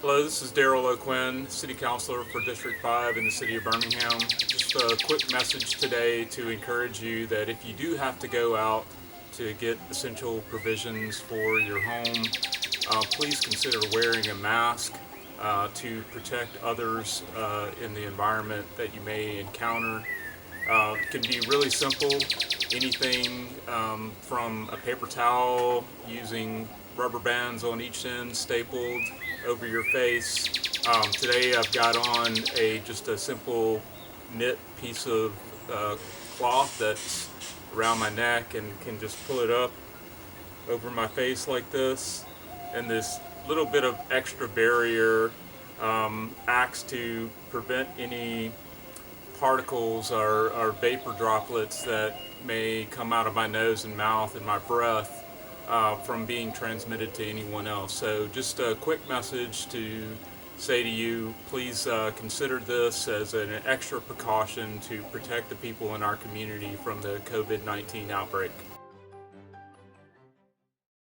Hello, this is Darrell O'Quinn, City Councilor for District 5 in the City of Birmingham. Just a quick message today to encourage you that if you do have to go out to get essential provisions for your home, please consider wearing a mask to protect others in the environment that you may encounter. It can be really simple, anything from a paper towel, using rubber bands on each end stapled over your face. Today I've got on just a simple knit piece of cloth that's around my neck and can just pull it up over my face like this. And this little bit of extra barrier acts to prevent any particles or vapor droplets that may come out of my nose and mouth and my breath from being transmitted to anyone else. So just a quick message to say to you, please consider this as an extra precaution to protect the people in our community from the COVID-19 outbreak.